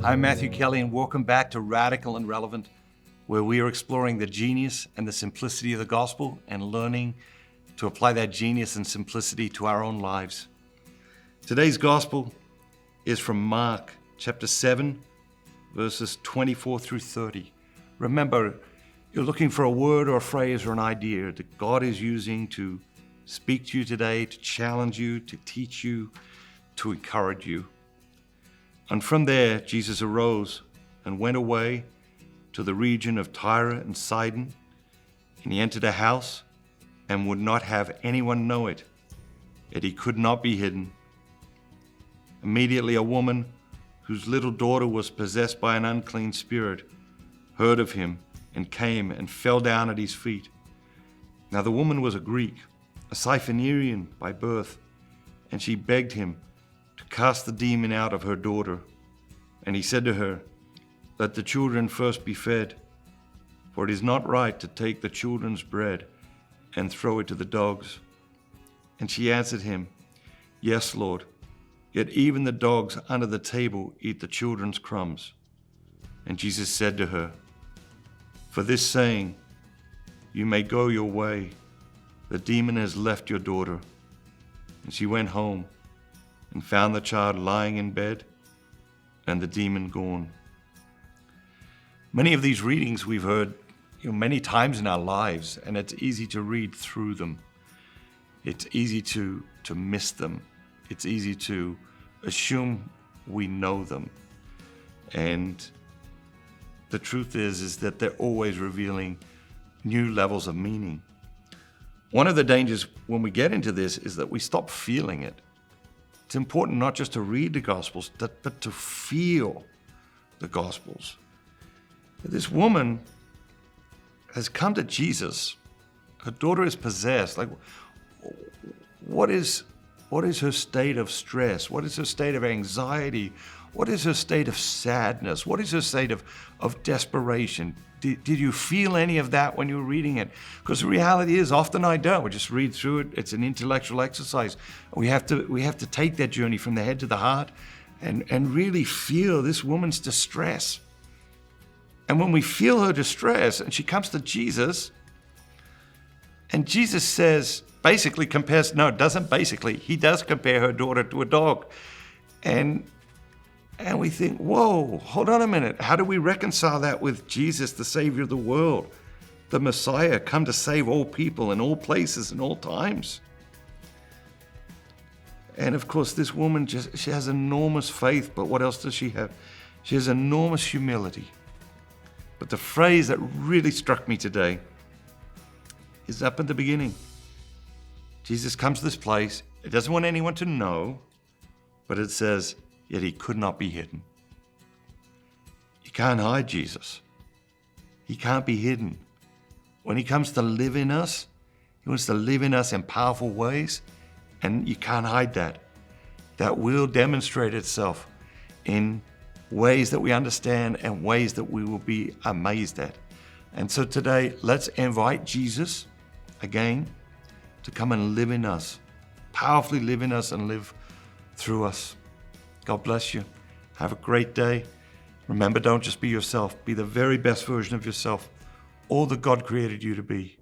I'm Matthew Kelly, and welcome back to Radical and Relevant, where we are exploring the genius and the simplicity of the gospel and learning to apply that genius and simplicity to our own lives. Today's gospel is from Mark chapter 7, verses 24 through 30. Remember, you're looking for a word or a phrase or an idea that God is using to speak to you today, to challenge you, to teach you, to encourage you. And from there, Jesus arose and went away to the region of Tyre and Sidon, and he entered a house and would not have anyone know it, yet he could not be hidden. Immediately a woman whose little daughter was possessed by an unclean spirit heard of him and came and fell down at his feet. Now the woman was a Greek, a Cyphenian by birth, and she begged him to cast the demon out of her daughter. And he said to her, "Let the children first be fed, for it is not right to take the children's bread and throw it to the dogs." And she answered him, "Yes, Lord, yet even the dogs under the table eat the children's crumbs." And Jesus said to her, "For this saying, you may go your way. The demon has left your daughter." And she went home and found the child lying in bed and the demon gone. Many of these readings we've heard many times in our lives, and it's easy to read through them. It's easy to miss them. It's easy to assume we know them. And the truth is that they're always revealing new levels of meaning. One of the dangers when we get into this is that we stop feeling it. It's important not just to read the Gospels, but to feel the Gospels. This woman has come to Jesus. Her daughter is possessed. What is her state of stress? What is her state of anxiety? What is her state of sadness? What is her state of desperation? Did you feel any of that when you were reading it? Because the reality is, often I don't. We just read through it. It's an intellectual exercise. We have to take that journey from the head to the heart and really feel this woman's distress. And when we feel her distress, and she comes to Jesus, and Jesus says, he does compare her daughter to a dog. And we think, whoa, hold on a minute. How do we reconcile that with Jesus, the Savior of the world, the Messiah, come to save all people in all places and all times? And of course, this woman, she has enormous faith, but what else does she have? She has enormous humility. But the phrase that really struck me today is up at the beginning. Jesus comes to this place. It doesn't want anyone to know, but it says, yet he could not be hidden. You can't hide Jesus. He can't be hidden. When he comes to live in us, he wants to live in us in powerful ways, and you can't hide that. That will demonstrate itself in ways that we understand and ways that we will be amazed at. And so today, let's invite Jesus again to come and live in us, powerfully live in us and live through us. God bless you. Have a great day. Remember, don't just be yourself. Be the very best version of yourself, all that God created you to be.